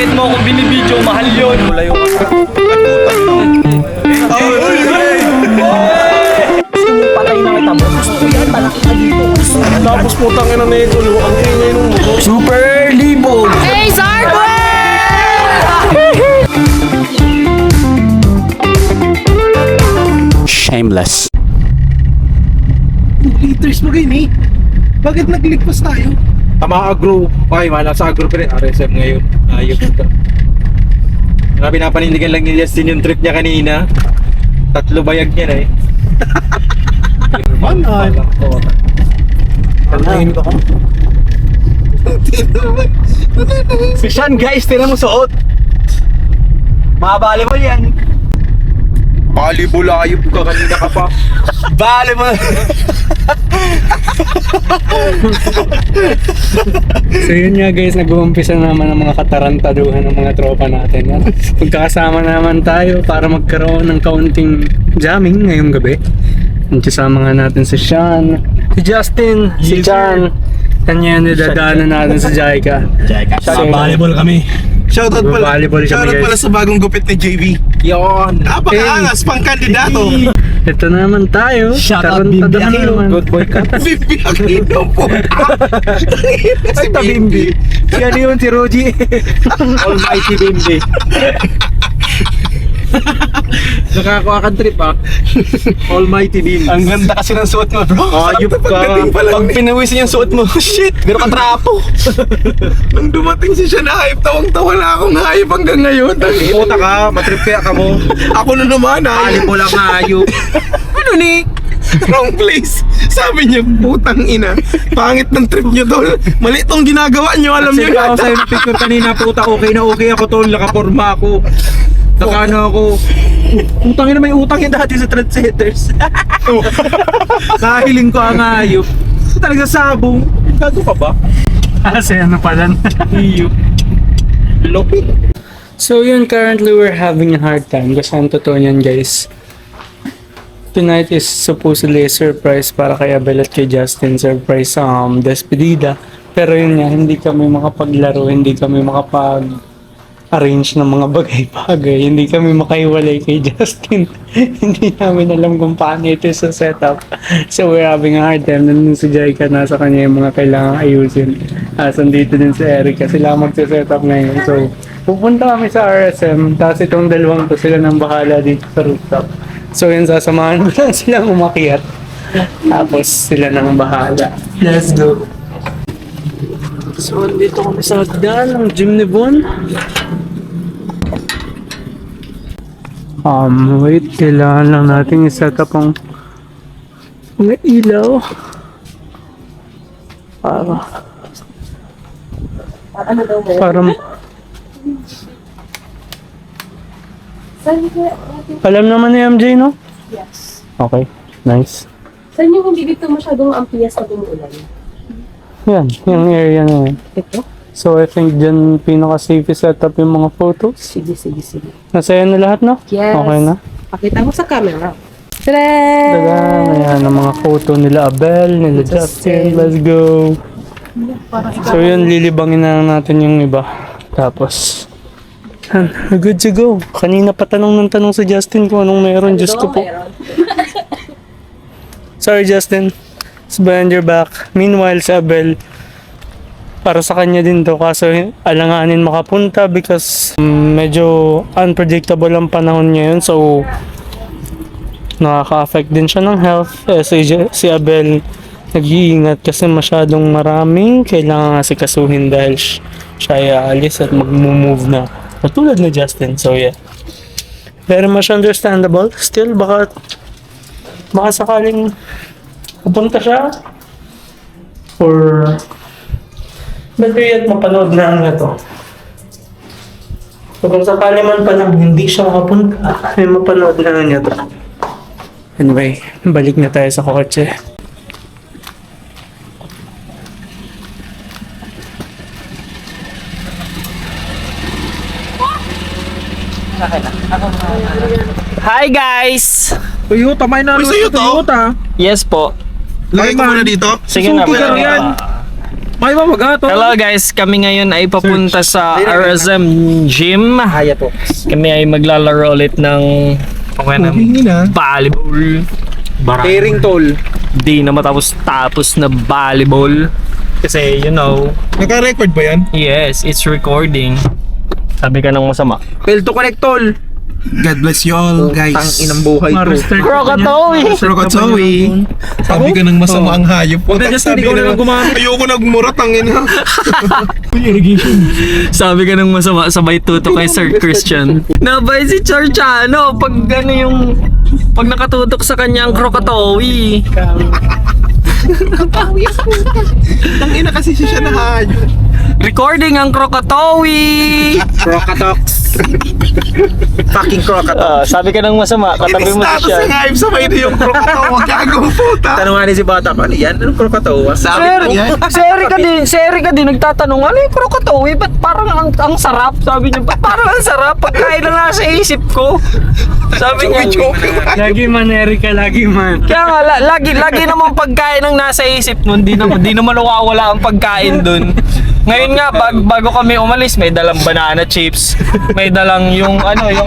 bakit mo akong binibidyo? Mahal yun. Layo ka. Gusto mo patay na kita mo? Gusto ko yan, malaki ka dito. Tapos putang ina na ito, ang ingay nung motor. Super libog! Hey, Zargo! Shameless. 2 liters mo ganyan eh. Bakit nagligpas tayo? Tama agro. Okay, nasa agro pa rin. RSM ngayon. Ayos ka. Pinapanindigan lang ni Justin yung trip niya kanina. 3 bayag niya na eh. Manan. Panahin ka. Si Sean guys, tira mo suot. Mga volleyball yan. Volleyball ayop ka kanina ka pa. Volleyball. So yun nga guys, nag-uumpisa naman ang mga katarantaduhan ng mga tropa natin. Magkakasama naman tayo para magkaroon ng kaunting jamming ngayong gabi. Kasama nga natin si Sean, si Justin, si Chan. Kanya nidadaanan natin sa Jaika. So, volleyball kami. Shoutout pala. Volleyball kami, Shoutout guys. pala sa bagong gupit ni JV. Yon. Napakaangas pang kandidato. Ito naman tayo. Shout out, Tarantaduhan Bimbi Aquino. naman. Good boy ka. Bibi Aquino po. Si Bimbi. Si ano yun? Si Roji. Almighty Bimbi. Nakakuha kang trip ah. Almighty Bimbi. Ang ganda kasi ng suot mo, bro. Ayop ka. Pagdating pa lang Pag pinawisin yung suot mo, shit, meron kang trapo. nung dumating si siya na hype, tawang-tawa na akong hype hanggang ngayon. Puta ka, matrip kaya ka mo. Ako na naman Ali mo lang ayop. Ano ni? Wrong place. Sabi niya, putang ina. Pangit ng trip niyo tol. Mali tong ginagawa niyo, alam niyo Ako yan. sa'yo ng picture kanina, puta, okay na okay ako tol, nakaporma ako. Nakano ako. Utang na may utang yun dati sa trendsetters. Kahiling ko ang ayop. Talaga sabong. Gago pa ba? Kasi ano pala. Iyo. Lopi. So yun, currently we're having a hard time. Kasi ang totoo niyan guys. Tonight is supposedly a surprise para kay Abel at kay Justin. Surprise despedida. Pero yun nga, hindi kami makapaglaro, hindi kami makapag-arrange ng mga bagay-bagay. Hindi kami makaiwalay kay Justin. Hindi namin alam kung paano ito sa setup. So we're having a hard time. Nandun si Jaika, nasa kanya yung mga kailangang ayusin. Andito din si Erica, sila magsa-setup ngayon. So pupunta kami sa RSM, tapos itong dalawang to sila nang bahala dito sa rooftop. So yun, sasamahan ko lang silang umakyat. Tapos sila nang bahala. Let's go! So dito kami sa hagdan ng gym ni Von. Wait, kailangan lang natin i-set up ang mga ilaw. Para alam naman ni MJ, no? Yes. Okay, nice. Saan yung hindi dito masyadong ampias na umuulan? Yan, yung area na yan. Ito? So I think dyan pinaka-safe setup yung mga photos. Sige. Nasaya na lahat, no? Yes. Okay na. Pakita mo sa camera. Dagan, ayan ang mga photo nila Abel, nila Justin. Let's go. So yun, lilibangin na natin yung iba. Tapos, we're good to go. Kanina pa tanong si Justin kung anong meron. Diyos ko po. Sorry Justin. It's behind your back. Meanwhile, si Abel, para sa kanya din to. Kaso alanganin makapunta because medyo unpredictable ang panahon ngayon. So, nakaka-affect din siya ng health. Si Abel, nag-iingat kasi masyadong maraming kailangan asikasuhin dahil siya ay aalis at mag-move na. Katulad ni Justin. So, yeah. Very much understandable. Still, baka sakaling pupunta siya or better yet mapanood na ang ito. So kung sakali man pa lang hindi siya makapunta, ay mapanood na niya ito. Anyway, balik na tayo sa kotse. Hi guys! Toyota, may Uy, sa'yo to? Toyota. Yes po. Lagay ko muna dito. Sige na, Suki ka meron yan. pa. May mamaga to. Hello guys, kami ngayon ay papunta sa RSM Gym. Haya po. Kami ay maglalaro ulit ng volleyball. Tearing tol. Di na matapos-tapos na volleyball. Kasi, you know, Naka-record ba yan? yes, it's recording. Sabi ka ng masama. Fail to connect tol. God bless you all, guys. Tang inang buhay to. Krokatowi! Rokotowi. Sabi ka ng masama ang hayop. Huwag na Sabi ikaw na na lang gumamit. ayoko nagmura, tangina. Sabi ka ng masama, sabay tuto kay Sir Christian. Nabay si Chorchano pag ano yung pag nakatutok sa kanya ang Krokatowi. Tangina kasi siya na hayop. Recording ang Krokatowi! Crocatox. Fucking Crocato. Sabi ka ng masama, katabi mo si Status siya. ng hayop sabay na yung krokotaw. Huwag gagawang puta. Tanungan ni si Bata pa, yan, anong Crocato? Si Erika din nagtatanong, ano yung Krokatowi? Ba't parang ang sarap? Sabi niya, ba't parang ang sarap? Pagkain na nasa isip ko. Sabi niya, Lagi man, Erika, lagi man. kaya nga, lagi naman pagkain ang nasa isip mo, di naman nawawala ang pagkain dun. Ngayon nga, bago kami umalis, may dalang banana chips, may dalang yung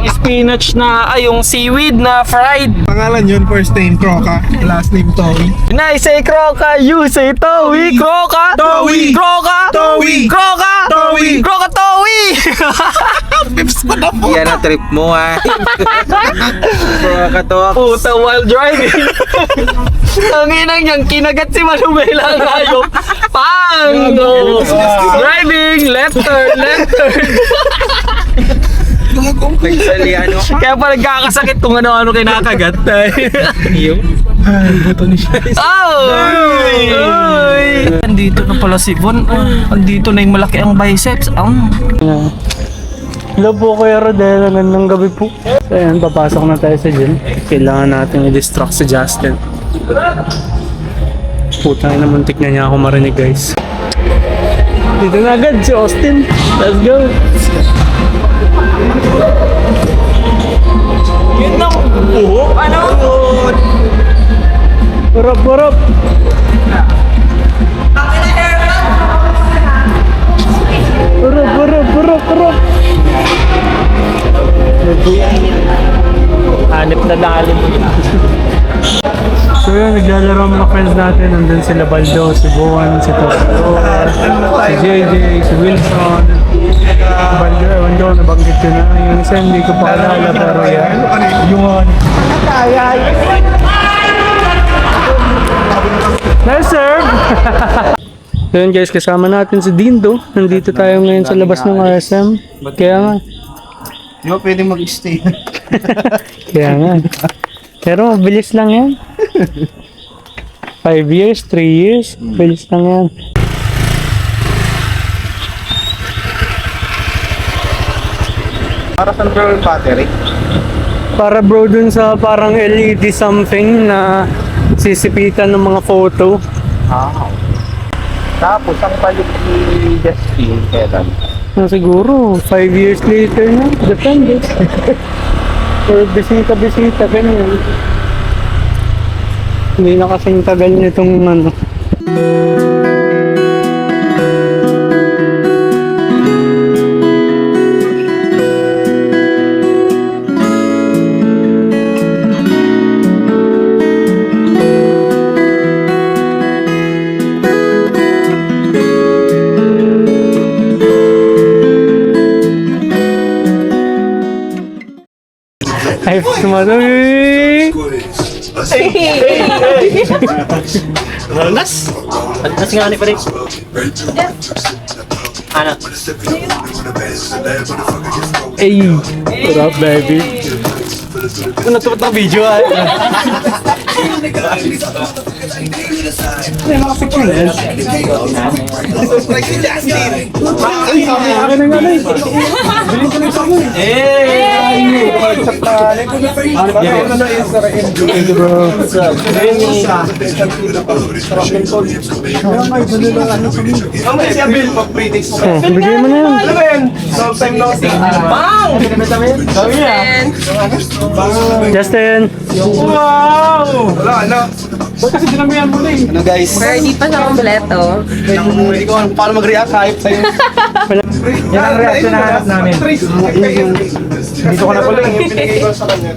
spinach na, yung seaweed na fried. Pangalan yun, first name Croca, last name Towi. I say Croca, you say Towi. Croca, Towi. Croca, Towi. Croca, Towi. Croca, Towi. Pips pa na po. Yan ang trip mo ha. Crocato. Puta while driving. Ang inang niyang kinagat si Manubela ang hayop. Pang! Driving, left turn, left turn. Nagsaliano. Kaya pa nagkakasakit kung ano-ano kinakagat. Iyo. Buto ni siya. Ay! Andito na pala si Von. Andito na yung malaki ang biceps. Hello po Kuya Rodel, magandang gabi po. So ayan, papasok na tayo sa gym. Kailangan natin i-distract si Justin. Puta na muntik na niya ako marinig guys. Dito na agad si Austin. Let's go! Yun ang buhok. Ano? Purap, purap! Purap, purap, purap, purap! Hanip na dalim mo yun. So yun, naglalaro mga friends natin. Nandun sila Baldo, si Buwan, si Totoro, si JJ, si Wilson. Baldo, ewan ko, nabanggit ko na. Yung isa hindi ko pa kalala, pero yan. Yung Nice serve! So yun guys, kasama natin si Dindo. Nandito tayo ngayon sa labas ng RSM. Kaya nga. Di ba pwede mag-stay? Kaya nga. Pero mabilis lang yan. 5 years, 3 years, bilis lang yan. Para sa drawer battery. Para bro dun sa parang LED something na sisipitan ng mga photo. Tapos ang palit ni Justin, kailan? Siguro, 5 years later na. Depende. Or bisita-bisita, ganyan. Hindi na kasing tagal nitong ano. Ay, sumasabi! Rolas? Alas nga ni pare. Ano? Ay! What up, baby? Ano to ng video ah? Bigay mo na yan. Justin! Wow! Wala, ano? Kasi dinamihan mo na eh. Ano guys? Pero di pa sa kompleto. Hindi ko alam paano mag-react hype sa'yo. Yan ang reaction na hanap namin. Dito ko na pala yung pinigay ko sa kanya.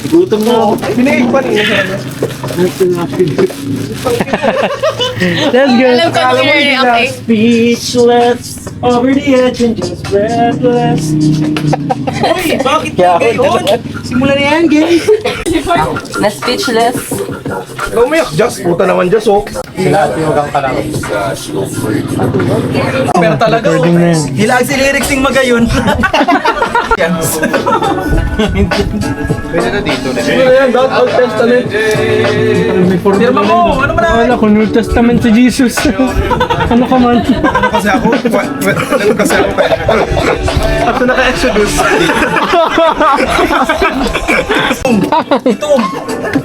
Gutom mo. Pinigay ko pa rin. Let's go. Alam ko na yun, okay? Speechless, over the edge and just breathless. Uy, bakit gayon? Simulan na yan, guys. Na speechless. Umiyak, Just. Puta naman, Just, oh. Tinugang ka lang. Pero talaga, oh. Recording na yan. Hilag si lyrics ng magayon. Pwede na dito. Ano yan, God, Old Testament. Firma mo, ano man Wala ko, New Testament si Jesus. Ano ka man? Ano kasi ako? Ano kasi ako? Ako naka-Exodus.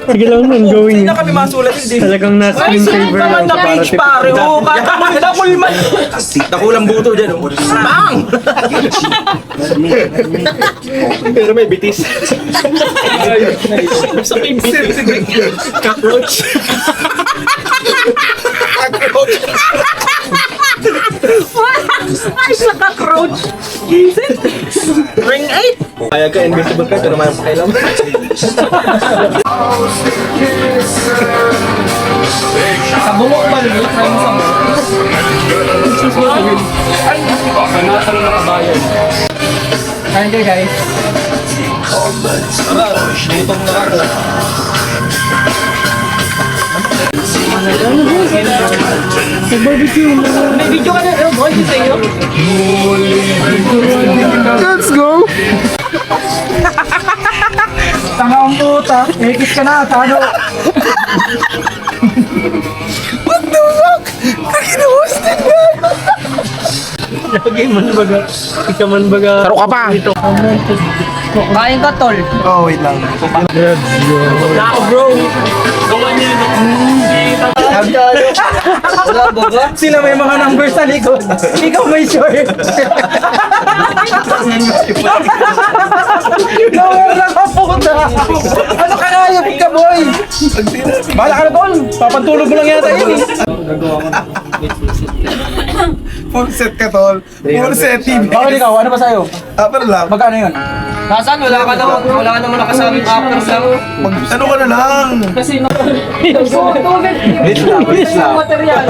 Sige lang nun, going Hindi yun. na kami masulat hindi. Talagang na screensaver lang sa para tip. Pare, oh, kakul man. Nakulang buto dyan, oh. Bang! Pero may bitis. Cockroach. Ay, sa cockroach. Ring 8. Kaya ka, invisible ka, pero may pakailam. Sa bumok ba rin? Try mo sa Kain kayo, guys. Gutom na ako. Barbecue. May video ka na, boy, sa iyo. Let's go! Tanga ang puta. Ekis ka na, tano. Lagi man baga. Ika man baga. Taro ka pa! Ito. Kain ka, tol. Oh, wait lang. Let's go. Ako, bro. Wala ba ba? Sila may mga numbers sa likod. Ikaw may short. Nawala ka puta. Ano ka na yung ka boy? Bahala ka na tol. Papantulog mo lang yata yun eh. Full set ka, tol. Full set, TV. Bakit ikaw? Ano ba sa'yo? Pero lang. Magkano yun? Nasaan? Wala ka naman nakasaming actors lang. Ano ka na lang? Kasi Rich lang. material.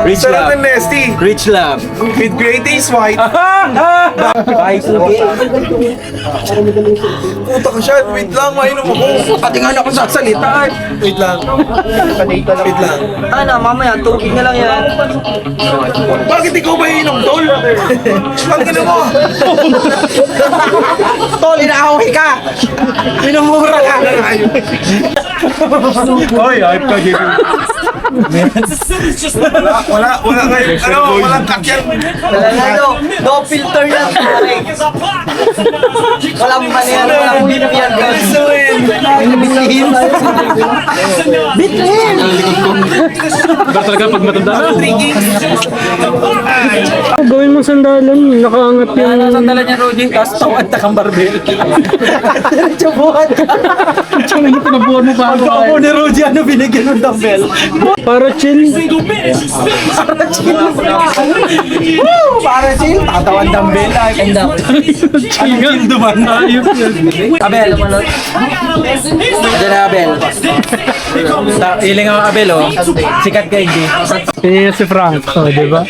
Rich Sarap ng Nesty. Rich love. With great taste white. Ay, sugi. Puta ka siya. Wait lang, mainom ako. Pati nga na ako sasalita. Wait lang. Wait lang. Ano, mamaya, tubig na lang yan. Bakit ikaw ba inom, tol? Pangina mo. Tol, inaaway ka. Minumura ka. Oy, hype ka, JP. Wala kayo. Ano, walang kakyan. No filter lang. Walang manihan, walang beef yan. Bitrin. Talaga pag matanda na. Gawin mo sandalan. Nakaangat yung... Sandala niya, Rodin, tapos tawad na kang barbel. Diretso buhat ka. Tsaka yung pinabuhan mo pa. Pagka ako ni Rodin, ano binigyan ng dumbbell? Para chill. Para chill. Woo! Para chill. Tatawan dumbbell. Ay, kanda ko. Anong chill duman? Ayop yun. Abel. Diyan na, Abel. Iling ang Abel, oh. Sikat ka, hindi. Kanya si Frank. O, diba?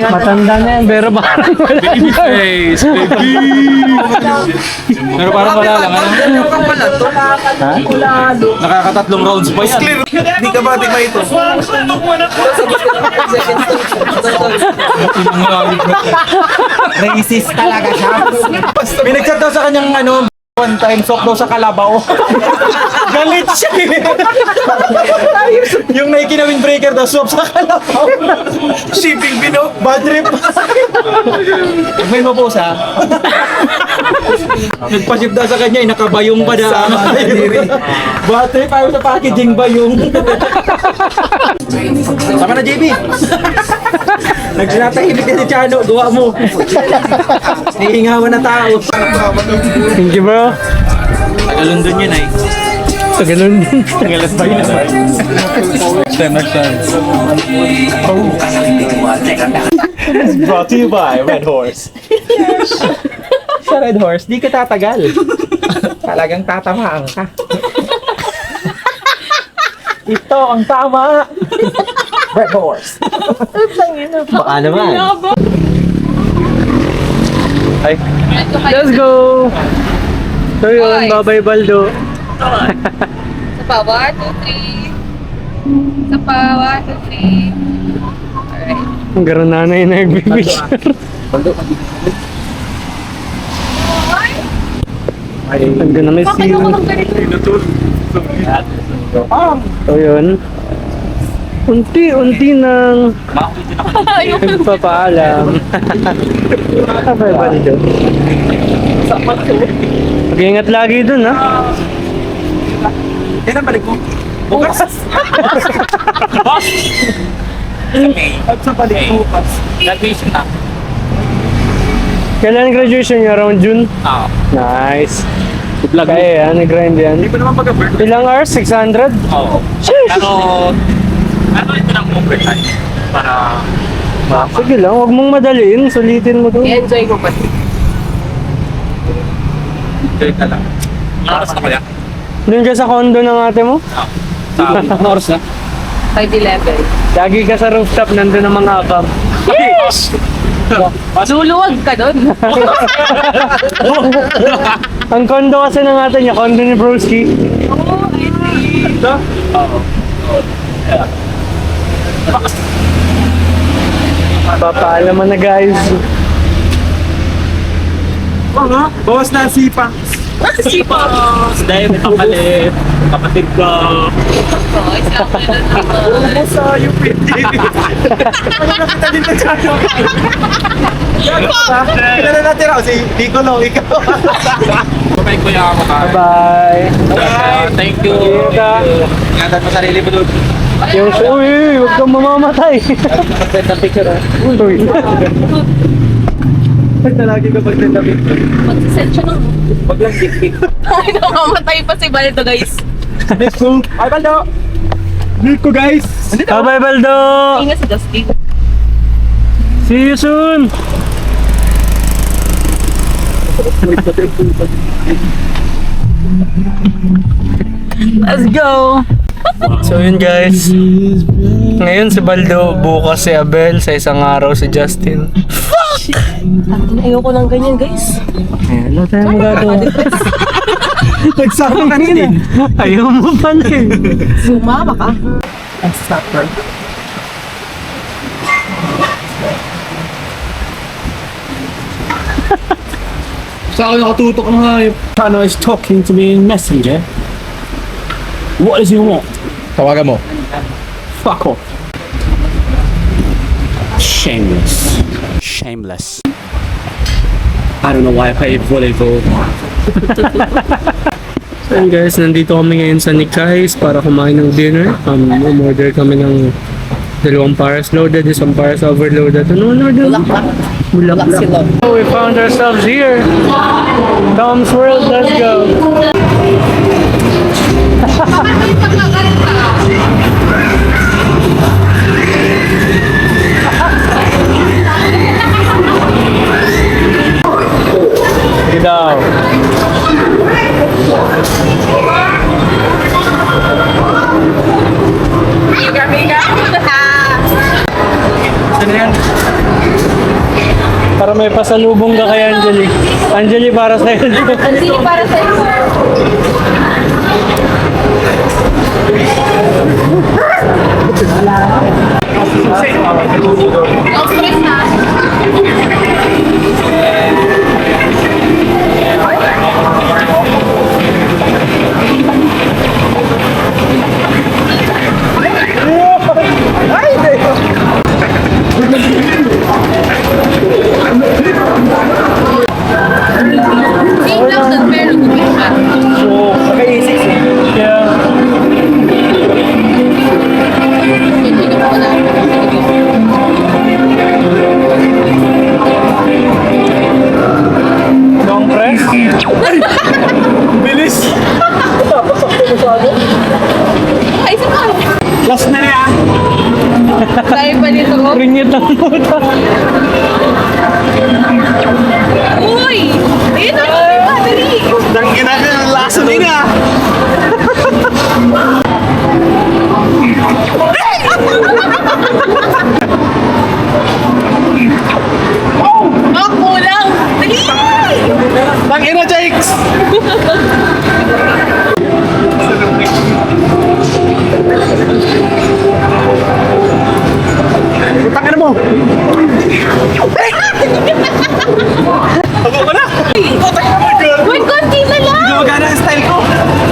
Matanda na yan, pero parang wala. Baby face, baby! Pero parang wala lang, ano? Nakakatatlong rounds pa yan. Clear. Hindi ka ba ba ito? Racist talaga siya. Pinagchat daw sa kanyang ano, one time sock daw sa kalabaw. Galit siya eh. Yung Nike na windbreaker daw, swap sa kalabaw. Shipping bino. Bad trip. May mapos ha. Nagpa-ship daw sa kanya, nakabayong pa na. Bad trip, ayaw sa packaging bayong. Sama na JB. Nagsinatahimik na si Chano, gawa mo. Hihingawan na tao. Thank you, bro. Tagalundon yun ay. Tagalon din. Tagalas ba yun? Next time. Brought to you by Red Horse. Sa Red Horse, di ka tatagal. Talagang tatamaan ka. Ito ang tama. Red Horse. Baka naman. Ay, Let's go! So yun, bye-bye Baldo. Isa pa, 1, 2, 3. Isa pa, 1, 2, 3. Alright. Ang garo nanay na nagbibigyan. Ang ganda may Bakit ako seal. ng ganito? So yun. Unti-unti nang nagpapaalam. Bye-bye Baldo. Mag-ingat lagi dun ha. Yan ang balik mo. Bukas. At sa balik bukas. Graduation na. Kailan graduation niya? Around June? Oo. Nice. Kaya yan, nag-grind yan. Hindi pa naman pag-birthday. Ilang hours? 600? Oo. Sheesh! Pero, ano ito ng overtime? Para, Sige lang, huwag mong madaliin. Sulitin mo to. I-enjoy ko pa. enjoy ka lang. Oras na kaya? Doon ka sa condo ng ate mo? Sa anong oras na? 5-11. Lagi ka sa rooftop, nandun ang mga abang. Luluwag ka doon. Ang condo kasi ng ate niya, condo ni Broski. Oo. Papaalam mo na guys. Bawas na sipang. Sipang! Dahil may kapalit. Kapatid ko. So, isa pa na dito. Sa UP. Ano na kita din nagkano? Kilala natin ako si Nicolo, ikaw. Babay ko yung ako ka. Bye. Thank you. Ingat ka. Ingatan mo sarili mo doon. Yung uy, huwag kang mamamatay. Pag-send ng picture ha. Uy. Pag nalagi ka pag-send ng picture. Mag-send siya ng... Wag lang dick-pic. Ay, namamatay pa si Baldo, guys. Let's go. Ay, Baldo. Meet ko guys. Bye-bye Baldo. Ingat si Justin. See you soon. Let's go. So yun guys. Ngayon si Baldo, bukas si Abel, sa isang araw si Justin. Ayoko lang ganyan, guys. Ayan, wala tayong magagawa. Nagsama kanina eh. Ayaw mo pala eh. Sumama ka. Sa akin nakatutok ng hayop. Chano is talking to me in messenger. What does he want? Tawagan mo. Fuck off. Shameless. Shameless. I don't know why I played volleyball. So yun guys, nandito kami ngayon sa Nikai's para kumain ng dinner. Umorder kami ng 2 pares loaded, isang pares overloaded. Ano order? Bulaklak. So we found ourselves here. Tom's World, let's go. Sige daw. Ano yan? Para may pasalubong ka kay Angeli. Angeli, para sa'yo. Hindi para sa iyo. Ang stress na. Same lang doon, pero gumawa siya. Yeah. Dahil pa dito ko. Ringit ang puta. Uy! Ayun na! Dali! Dangin na ka ng laso din ah. Ako lang! Dali! Dangin na, Jakes! Putangin mo! Abo ko na! Putangin mo, girl! Uy, konti na lang! Gumagana ang style ko!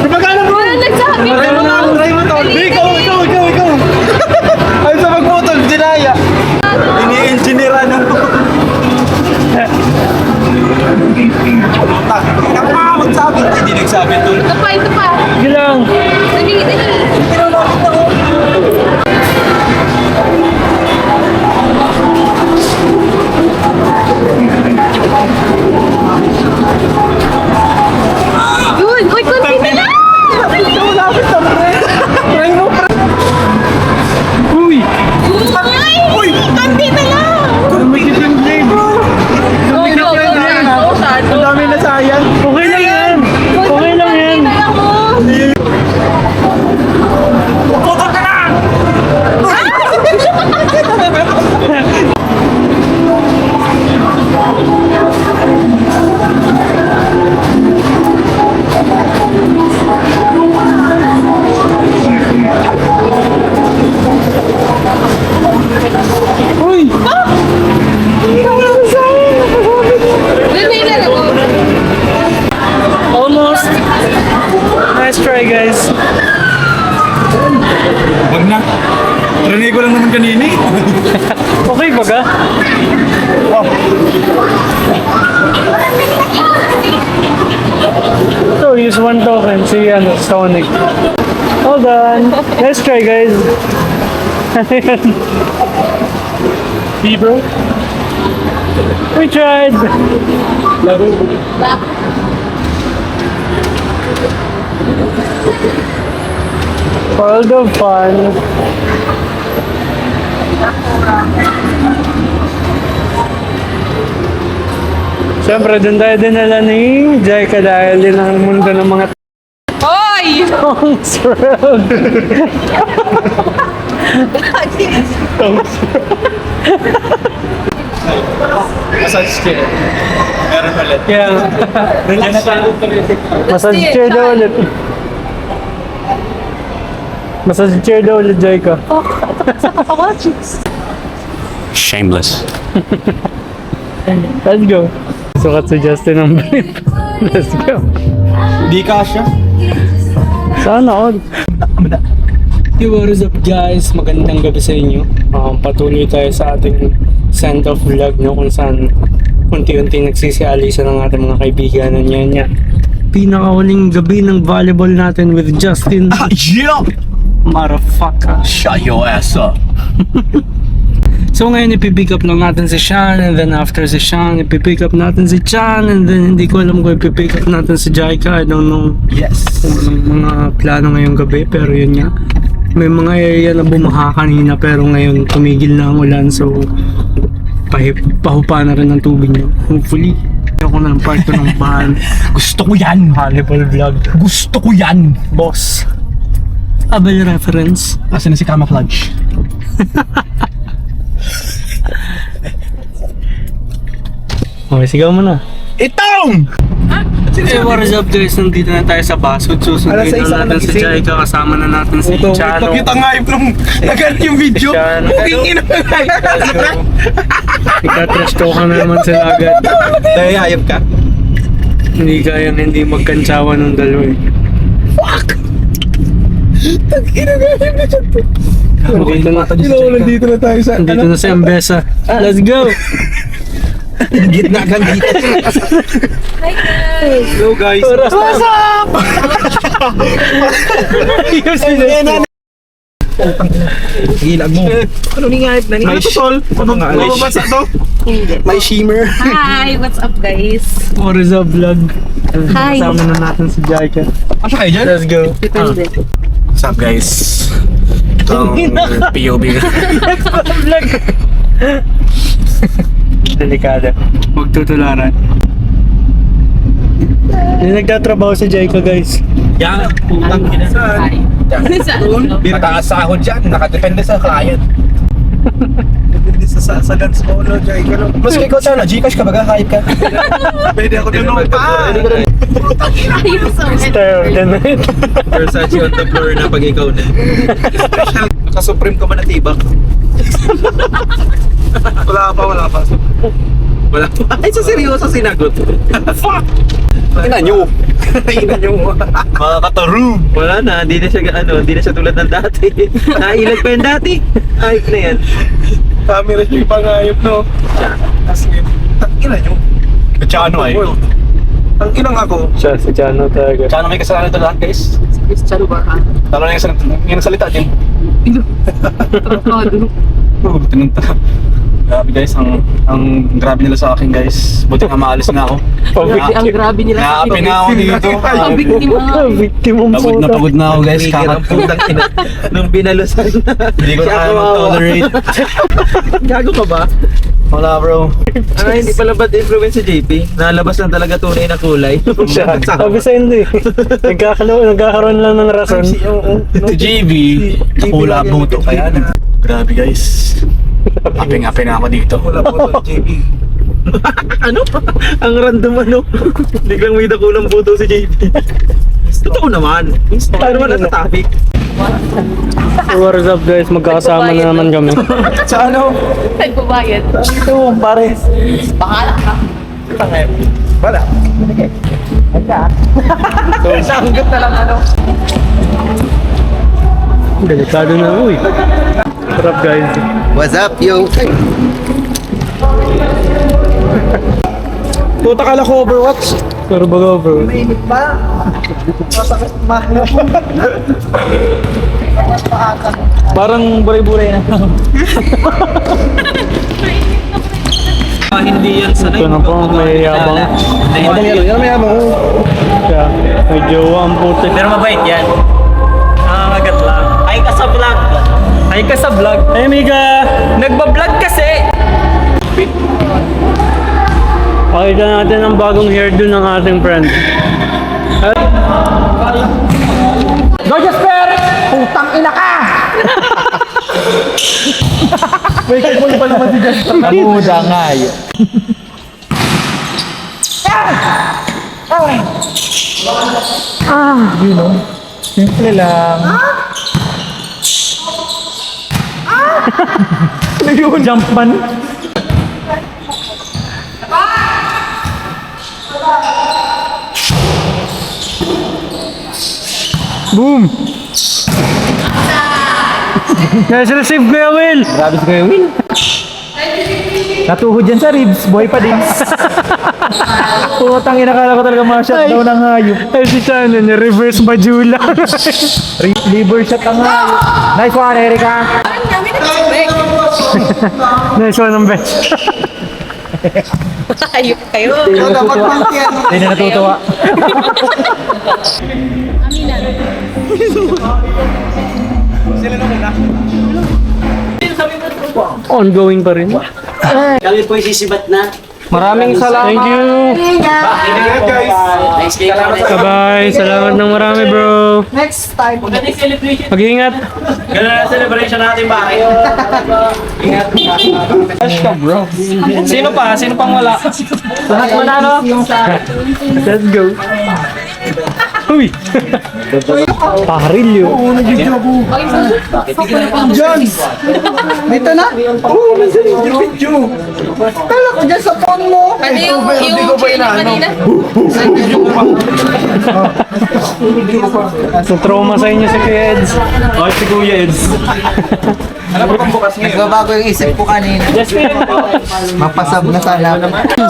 Gumagana mo! Wala nagsabi Try mo na! Try mo to! Ikaw! Ay, sa magputol, dinaya! Ini-engineera na mo! Magsabi! Hindi nagsabi, tol! Ito pa, ito pa. Sige lang. Dali, dali. Yun! Uy, konti na lang! Dali! Try mo, pre! Uy! Uy! Konti na lang! Lumikit yung blade. Go, go, go! Go, Sado. Ang dami na sayang! Okay lang yan. Okay lang yan. Konti na lang, oh. Putol ka na! Uy! Dali na lang, oh. Almost. Nice try, guys. Wag na! Trinay ko lang naman kanina eh! Okay ba ka? So, use one token. Si Sonic. Hold on. Let's try, guys. See, bro? We tried. For all the fun. Siyempre, doon tayo dinala ni Jaika dahil din ang mundo ng mga Hoy! Tom's World. Massage chair. Meron ulit. Kaya, Nandiyan na tayo. massage chair daw ulit. Massage chair daw ulit, Jaika. Shameless. Let's go. Sukat si Justin ang brief. Let's go. Di kasha. Sana all. Hey, what is up guys? Magandang gabi sa inyo. Patuloy tayo sa ating send-off vlog no, kung saan unti-unti nagsisialisa ng ating mga kaibigan na niya. Pinakahuling gabi ng volleyball natin with Justin. Yeah! Motherfucker. Shut your ass up. So ngayon ipipick up lang natin si Sean, and then after si Sean ipipick up natin si Chan, and then hindi ko alam kung ipipick up natin si Jaika. I don't know Yes. kung anong mga plano ngayong gabi, pero yun nga. May mga area na bumaha kanina pero ngayon tumigil na ang ulan, so pahupa na rin ang tubig niyo. Hopefully ako na ng part 2 ng bahan. Gusto ko yan. Volleyball vlog. Gusto ko yan. Boss, Abel reference. Asan na si Camouflage? Okay, sigaw mo na. Itong! Hey, what is up guys? Nandito na tayo sa Basud. Alas Susundin 6 na natin si nagising. Jaika. Kasama na natin si Chano. Kita nga nung nagalit yung video. Chano. Huking ina. Ika-trash talk ka na naman sila agad. Dahil hayop ka. Hindi kayang hindi magkantsawa ng dalawa eh. Nandito na, Nandito na tayo sa nandito na si Ambesa. Let's go! gitna kang dito. Hi, guys! Hello guys. What's up? Gilag mo. Ano ni nga? May tol. Ano nga? Mababasa to? May shimmer. Hi! What's up, guys? What is up vlog? Hi. Kasama na natin si Jaika. Asa kayo dyan? Let's go. Depende. What's up guys? POV. Vlog. Delikado. Magtutularan. Hindi nagtatrabaho si Jaika, guys. Yan, putang ina. Saan? Nakakasahod dyan, nakadepende sa client. Depende sa guns mo, no, Jai. Mas ikaw sana, Gcash ka, magkakayip ka. Pwede ako tulong pa. Star of the night. Versace on the floor na pag ikaw na. Special, naka-supreme ka man na tibak. Wala pa. Wala pa. Ay, sa seryoso sinagot. Fuck! Ina nyo. Mga kataru. Wala na, hindi na siya tulad ng dati. Nailag pa yung dati. Ayop na yan. Camera siya yung pangayop, no? As in, ina nyo. Chano ay. Ang inang ako. Siya, si Chano talaga. Chano may kasalanan ito lahat, guys. Charo ba? Talo na yung salita din. Trapado. Tinunta. Grabe guys, ang grabe nila sa akin guys. Buti nga maalis na ako. Ang grabe nila sa Naapi na ako dito. Pabiktima. Victim ang puta. Pagod na ako guys. Kakaputang ina. Nung binalusan na. Hindi ko na kaya mag-tolerate. Gago ka ba? Wala bro. Hindi pala bad influence si JP. Nalabas lang talaga tunay na kulay. Sabi sa hindi. Nagkakaroon lang ng rason. Si JB, nakula buto kaya. Grabe guys. Api-api na ako dito. Wala po JB. Ano? Ang random ano? Biglang may dakulang buto si JB. Totoo naman. Tayo naman nasa topic. What is up, guys? Magkakasama na naman kami. Sa ano? Nagbabayad. Ito, pare. Bahala ka. Wala. So, sanggot na lang ano. Delikado na, uy. Sarap, guys. What's up, yo? Puta ka lang ko Overwatch. Pero bago, bro. Mainit pa. Masakit makina po. Parang buray-buray na. Hindi yan sanay. Ito na po, may yabang. Yan may yabang. Siya, may jowa ang puti. Pero mabait yan. Nakakagat lang. Ay ka sa vlog. Ay ka sa vlog. Hey, Mika! Nagbablog kasi. Pakita natin ang bagong hairdo ng ating friend. Go, Jasper! Putang ina ka! Wait, kaya mo pa naman si Jasper. Namuda nga yun. Simple lang. Ano yun? Jumpman? Boom! Nice receive, Kuya Will! Grabe si Kuya Will. Natuhod dyan sa ribs, boy pa din. Putang ina, kala ko talaga ma-shutdown ng hayop. Ay, si Chano niya, reverse Bajula. Liver shot ang hayop. Nice one, Erika. Parang namin nag-expect. Nice one ang best. Ayok kayo. Hindi na natutuwa. Ongoing pa rin. Kami po sisibat na. Maraming salamat. Thank you! Ingat guys. Nice game. Bye-bye! Salamat ng marami, bro! Next time. Magandang celebration. Mag-ingat! Gano'n na celebration natin ba? Sino pa? Sino pang wala? Lahat manalo. Let's go! Uy! Paharilyo! John! Dito na? Oo, nandun yung video. Kala ko dyan sa phone mo. Ano yung chili kanina? Na-trauma sa inyo si Kuya Eds. Oh, si Kuya Eds. Ano pa pang bukas ngayon? Nagbabago yung isip ko kanina. Mapasab na sana.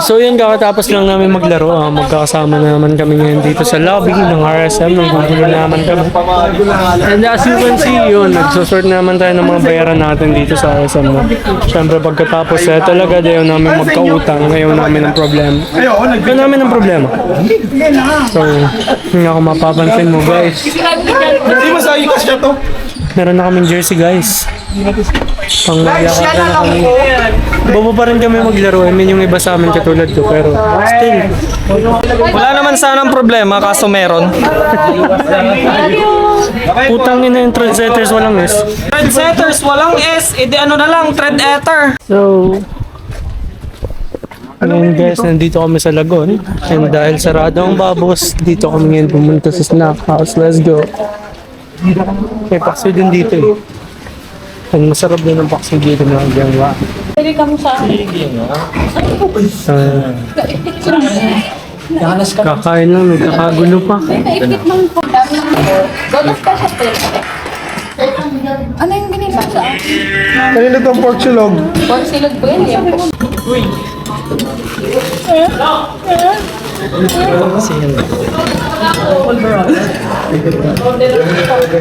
So yun, kakatapos lang namin maglaro. Magkakasama na naman kami ngayon dito sa lobby ng RSM. Nanggugulo naman kami. And as you can see, yun, nagsusort naman tayo ng mga bayaran natin dito sa RSM. No? Siyempre pagkatapos, talaga ayaw namin magkautang. Ayaw namin ng problema. Ayaw namin ng problema. So, hindi ako mapapansin mo guys. Hindi mo sa ikas siya to. Meron na kaming jersey, guys. Pang magyakapan na kami. Bobo pa rin kami maglaro. I mean, yung iba sa amin katulad ko. Pero still, Wala naman sanang problema, kaso meron. putang ina yung trendsetters walang S. Trendsetters, walang S. Edi ano na lang, trend eater. So, ngayon guys, nandito kami sa Lagon. And dahil sarado ang babos, dito kami ngayon pumunta sa snack house. Let's go. May paksiw din dito eh. Ang masarap din ang paksiw dito na hanggang wa. Pwede ka mo sa Kakain lang, may kakagulo pa. Naipit man po. Goto special pwede. Ano yung binila sa akin? Kanina itong pork silog. Pork silog po yun.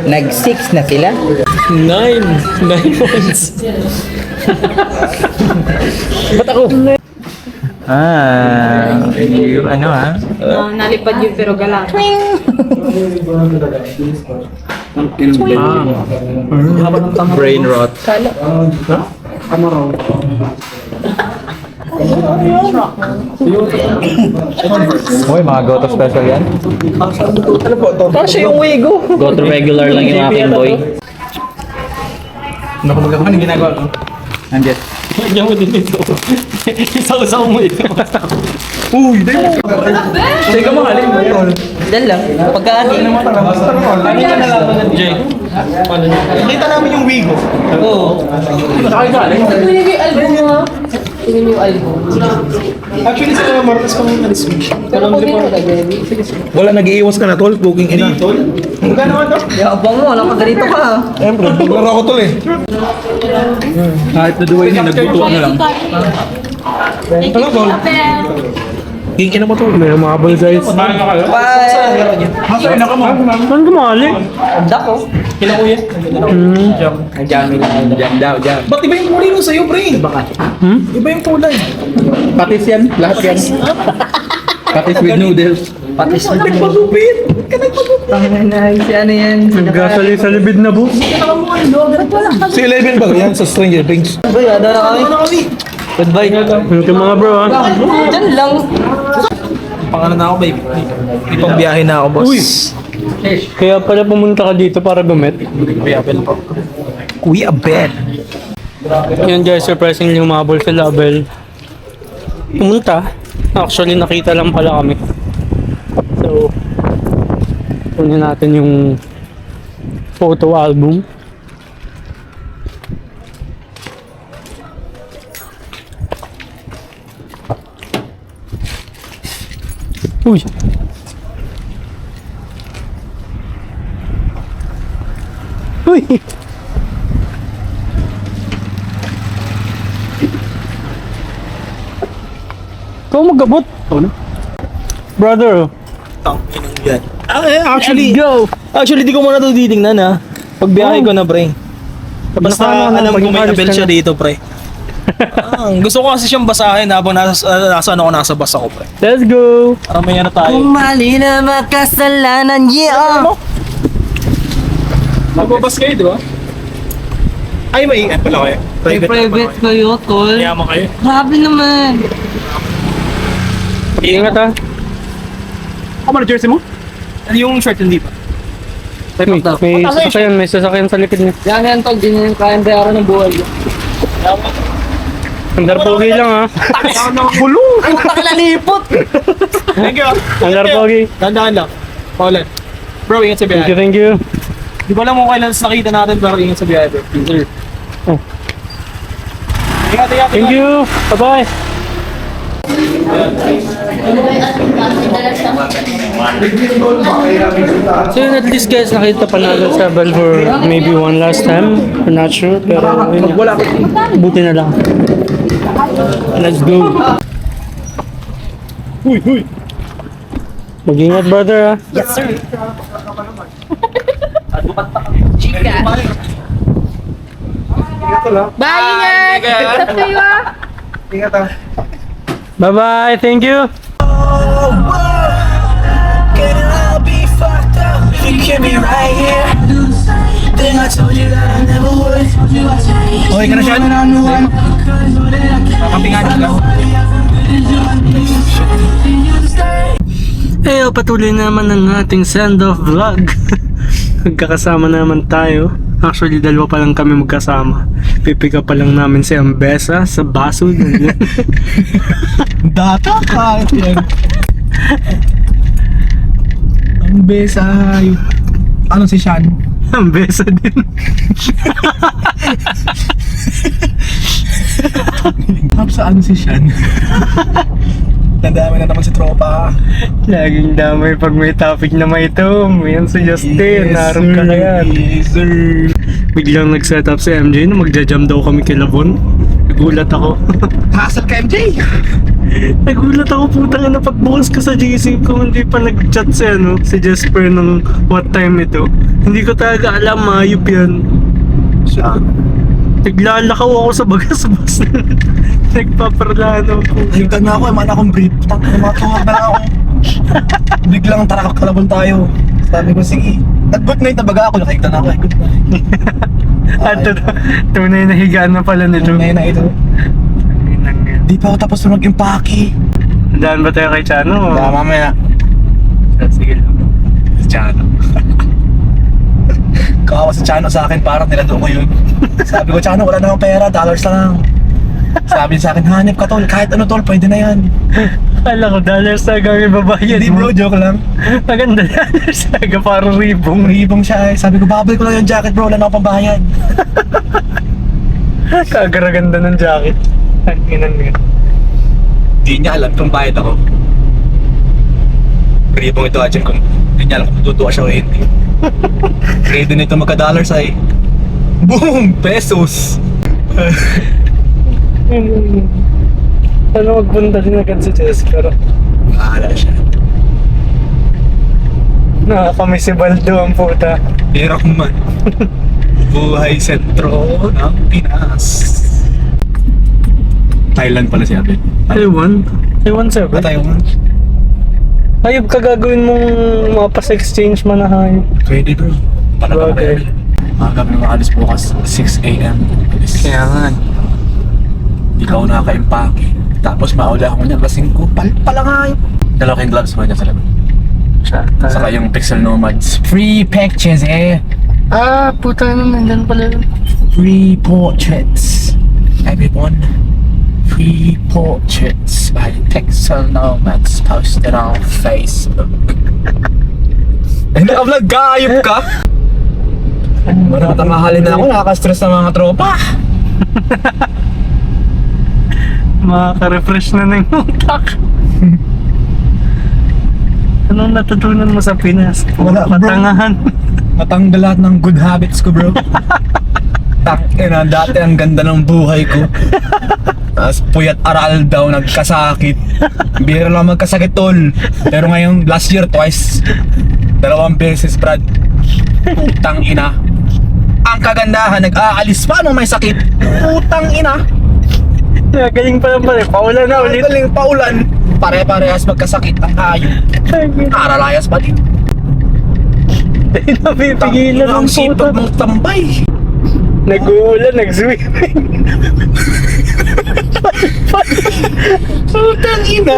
Nag-6 na sila. 9 months. Ba't ako? Yung ano ha? Nalipad yung pero galang. Brain rot. Uy, mga Goto special yan. Kasi yung wigo. Go to regular lang yung aking boy. Ano ginagawa ko? Nandiyan. Lagyan mo din ito. Isa-usaw mo ito. Teka mo, alin mo yun? Dahil lang, pagkaati. Ano ka nalaman ng Jay? Nakita namin yung wigo. Oo. Tingnan yung album mo. Tingnan yung album. Actually, sa Martes pang nalis-wish. Pero kung dito ka, Debbie. Wala, nag-iiwas ka na, tol. Booking ina. Tol? Magkano ka, tol? Yabang mo, alam ka ganito ka. Siyempre, naglaro ako, tol eh. Kahit na duway niya, nagbutuan na lang. Ano, tol? King ina mo, tol. May humabol guys. Masaya na ka mo. Saan kumali? Dako. Jam daw, jam. Ba't iba yung kulay nun sa'yo, pre? Iba yung kulay. Patis yan, lahat yan. Patis with noodles. Patis mo. Nagpagupit. Tanganay, si ano yan? Nagkasali sa libid na po. Si 11 ba? Yan, sa Stranger Things. Boy, ada na kami. Goodbye. Thank you mga bro ha. Diyan lang. Pangano na ako, baby. Ipang biyahe na ako, boss. Kaya pala pumunta ka dito para gumit. Kuya Abel po. Kuya Abel. Yan guys, surprisingly humabol sila Abel. Pumunta. Actually nakita lang pala kami. So, kunin natin yung photo album. Uy! Uy! Ikaw magabot? Brother, Yan. Actually, let's go! di ko muna ito titingnan ha. Pagbiyahe ko na, pre. Basta Baka naman, alam ko may maging Abel alis ka siya na. dito, pre. Gusto ko kasi siyang basahin habang nasa bus ako, pre. Let's go! Para may ano tayo. Mali na makasalanan, yeah! Magbabas kayo, di ba? Ay, may pala kayo. Private kayo, tol. Yaman kayo. Grabe naman. Ingat ha! Ano jersey mo? Yung shirt hindi pa. May sasakyan sa likod niya. Yan, tol. Di na yung kayang bayaran ng buhay. Andar pogi lang ha. Bulong! Puta ka nalipot! Thank you. Andar pogi. Dahan-dahan lang. Paulan. Bro, ingat sa biyahe. Thank you. Di ko alam kung kailan nakita natin pero ingat sa biyahe, bro. Oh. Ingat. Thank you. Bye-bye. So yun, at least guys, nakita pa natin sa Abel for maybe one last time. I'm not sure, pero yun nga. Buti na lang. Let's go. Huy. Mag-ingat brother ha. Chika. Bye, ingat! Stop kayo ah! Bye-bye. Thank you. Can I be fucked up? You can be right here. Okay ka na siya? Kakapingan ka. Patuloy naman ang ating send-off vlog. Magkakasama naman tayo. Actually, dalawa pa lang kami magkasama. Pipick up pa lang namin si Ambesa sa baso. Data ka. Ang besa. Ano si Sean? Ambesa din. Hap saan si Sean? Nadami na naman si tropa. Laging damay pag may topic na may itom. Yan si Justin. Naroon ka na yan. Yes, sir. Biglang nag-set up si MJ na magja-jam daw kami kay Labon. Nagulat ako. Hassle ka, MJ. Nagulat ako, putang ina, pagbukas ko sa GC ko, hindi pa nag-chat si Jasper ng what time ito. Hindi ko talaga alam, mayop yan. Siya. Naglalakaw ako sa bagas-bas. Nagpaparlano ko. Hintag na ako, man akong brief. Matuhag na lang ako. Biglang tarakak kalabon tayo. Sabi ko, sige. At good night na baga ako, nakikita na ako. Good night. At tunay na higaan na pala nito. Tunay na ito. Di pa ako tapos na mag-impake. Daan ba tayo kay Chano? Mamaya. Sige lang. Chano. Kawawa si Chano sa akin, parang nilado ko yun. Sabi ko, Chano, wala na akong pera, dollars na lang. Sabi niya sa akin, hanip ka tol, kahit ano tol, pwede na yan. Kala ko dollars na gawin babayad Hindi bro, joke lang. Maganda dollars na parang ribong. Ribong siya eh. Sabi ko, babalik ko lang yung jacket bro, wala na akong pambayad. Kagaraganda ng jacket. Ang inan nga. Di niya alam kung bayad ako. Ribong ito, Ajin, kung di niya alam kung tutuwa siya o hindi. Ready nito magka-dollars ay boom! Pesos! Ano magpunta din agad si Jessica? Mahala siya. Nakakami si Baldo ang puta. Pera ko man. Buhay sentro ng Pinas. Thailand pala si Abel. Taiwan? Taiwan 7? Taiwan. Hayop ka gagawin mong mapas exchange man na hayop. Pwede bro. Paano ba Okay. kayo? Maaga na makalis bukas 6 a.m. Kaya nga. Hindi ka ako nakaka-impake. Tapos maula ako niya kasing ko. Pala nga yun. Dalawa kayong gloves mo niya sa labas. Saka yung Pixel Nomads. Free pictures eh. Ah, puta na, nandyan pala. Free portraits. Everyone. Free portraits by Pixel Nomads posted on Facebook. Eh, naka-vlog ka? Ayop ka? Mahalin na ako. Nakaka-stress ng mga tropa. Makaka-refresh na ng utak. Anong natutunan mo sa Pinas? Wala, bro. Matangahan. Matanggal lahat ng good habits ko, bro. Tangina, dati ang ganda ng buhay ko. Tapos puyat aral daw, nagkasakit. Bihira lang magkasakit tol. Pero ngayon, last year, twice. 2 beses, Brad. Putang ina. Ang kagandahan, nag-aalis pa nung may sakit. Putang ina. Galing pa lang pala. Paulan na ulit. Galing paulan. Pare-parehas magkasakit ang hayop. Aralayas pa din. Dahil napipigilan Ang ng puta. sipag mong tambay. Nag-uulan, nag-swimming. Putang ina.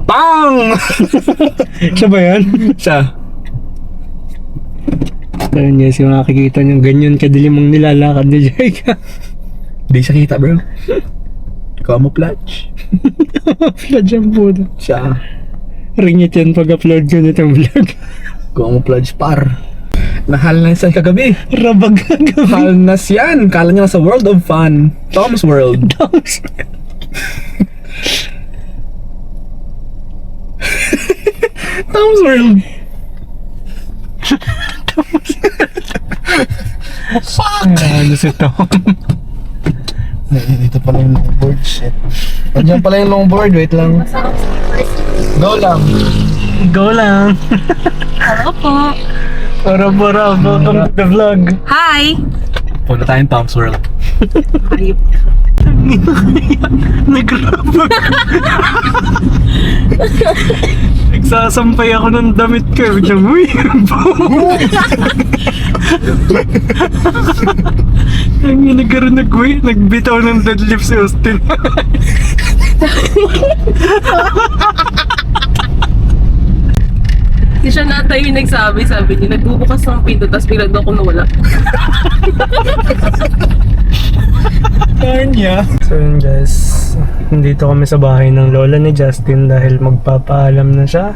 Bang! Siya ba yan? Siya. Ayun guys, yung makikita nyo, ganyan kadilim ang nilalakad ni Jake. Di siya kita, bro. Camouflage. Flash ang puta. Siya. Ringit yan pag-upload ko nitong vlog. Camouflage par. Nahal na siya kagabi. Rabag kagabi. Hal na siyan. Kala niya nasa World of Fun. Tom's World. Tom's World. Fuck! Ano si Tom? Dito pala yung longboard. Shit. Nandiyan pala yung longboard. Wait lang. Go lang. Go lang. Hello po. Para, welcome to the vlog. Hi. Punta tayong Tom's World. Hayop. Nagrabag. Nagsasampay ako ng damit ko. Biglang, uy! Ang nagkaroon nagbitaw ng deadlift si Austin. Hindi siya nata yung nagsabi niya, nagbubukas ng pinto, tapos bigla daw ako nawala. Kanya. So yun guys, nandito kami sa bahay ng lola ni Justin dahil magpapaalam na siya.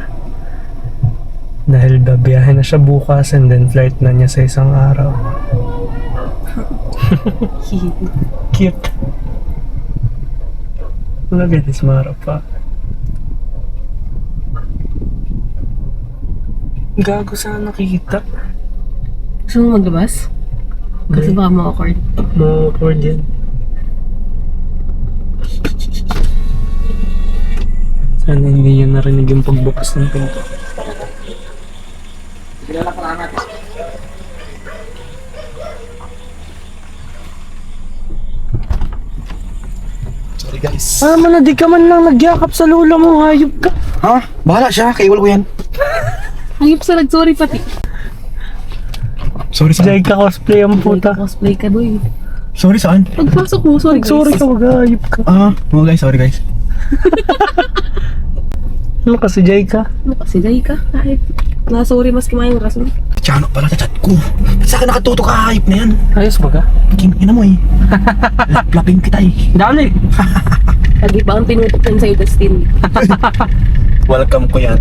Dahil babiyahe na siya bukas and then flight na niya sa isang araw. Cute. Look at this marapak. Gago sana nakikita. Gusto mo maglabas? Kasi baka ma-awkward. Awkward yan. Sana hindi niya narinig yung pagbukas ng pinto. Sorry guys. Mo na di ka man lang nagyakap sa lola mo, hayop ka. Ha? Bahala siya, kaiwal ko yan. Ayop sa nag-sorry pati. Sorry saan? Jay ka cosplay ang puta. Cosplay ka doy. Sorry saan? Pagpasok mo, sorry guys. Sorry ka, wag hayop ka. Oh guys, sorry guys. Ano kasi Jay ka? Ano kasi, day ka? Kahit na-sorry mas kimayang rason. Tiano pala sa chat ko. Sa akin nakatutok ka, hype na yan. Ayos ba ka? Ina mo eh. Laplapin kita eh. Dali! Lagi ba ang tinutok din sa'yo, Dustin? Welcome ko yan.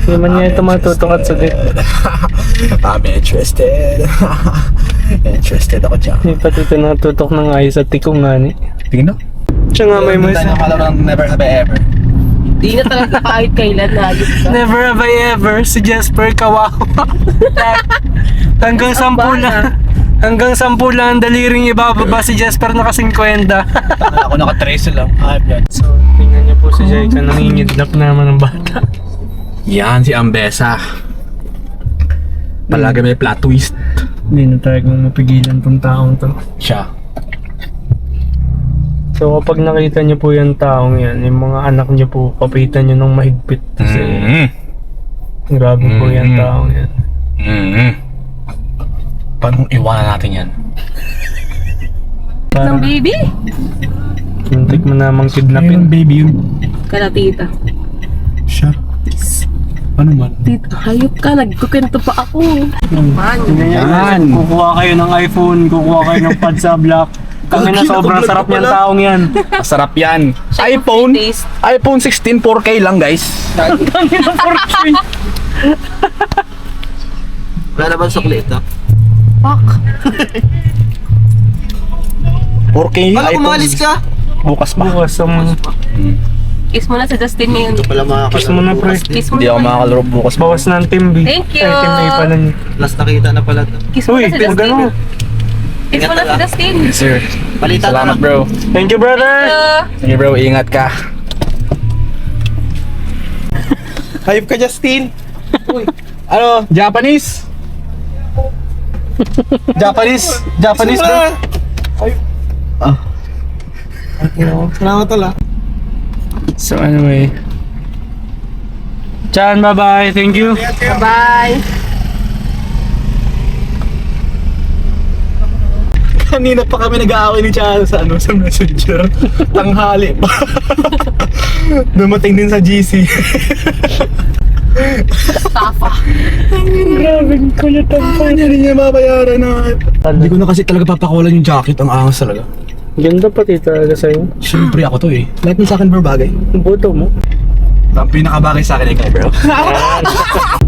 Hindi man niya ito matutukat sa dit. I'm interested. Interested ako dyan. Hindi pati ito natutok ng ayos at tikong nga ni. Tingin na. Siya nga may Hindi tayo nakalaw ng never have I ever. Di na talaga kahit kailan na ayos ka. Never have I ever si Jasper kawawa. Hanggang 10 lang. Hanggang 10 lang ang daliring ibababa si Jasper na kasing kwenta. Ako naka-trace lang. Hype yan. So, tingnan niyo po si Jaika, nangingidnap naman ng bata. Yan si Ambessa. Palagi may plot twist. Hindi na talagang mapigilan tong taong to. Siya. So kapag nakita niyo po yung taong yan, yung mga anak niyo po, kapitan niyo ng mahigpit. Kasi grabe po yung taong yan. Paano iwanan natin yan? Ng Parang baby? muntik mo namang kidnapin. baby yun. Kala tita. Siya. Ano man? Tita, hayop ka, nagkukwento pa ako. Man. Yan. Kukuha kayo ng iPhone, kukuha kayo ng pad sa block. Kami na sobrang sarap niyang taong yan. Masarap yan. iPhone. Taste. iPhone 16 4K lang guys. Kami na 4K. Wala naman sukli ito. Fuck. 4K Kala iPhone. kumalis ka? Bukas pa. Bukas ang Kiss mo na sa Justin ngayon. Wala mga kiss mo na pre. Kiss mo Hindi ako na. makakalaro bukas. Bawas ng Team B. Thank you. Ay, Team A pala niya. Last nakita na pala ito. Kiss mo Uy, na sa huwag Justin. ganun. Kiss mo na sa Justin. Yes sir. Balita Salamat na. bro. Thank you, brother! Sige bro, ingat ka. Hype ka, Justin. Ano? Japanese? Japanese bro? Salamat tala. So anyway. Chan, bye-bye. Thank you. Bye. Kanina pa kami nag-aaway ni Charo sa sa messenger. Tanghali pa. Dumating din sa GC. Tafa. Grabe, kulit ang Hindi niya mabayaran na. Hindi ko na kasi talaga papakawalan yung jacket. Ang angas talaga. Ganda pati talaga sa'yo. Siyempre ako to eh. Like mo sa akin bro, bagay. Ang boto mo. Ang pinakabagay sa akin ikaw bro.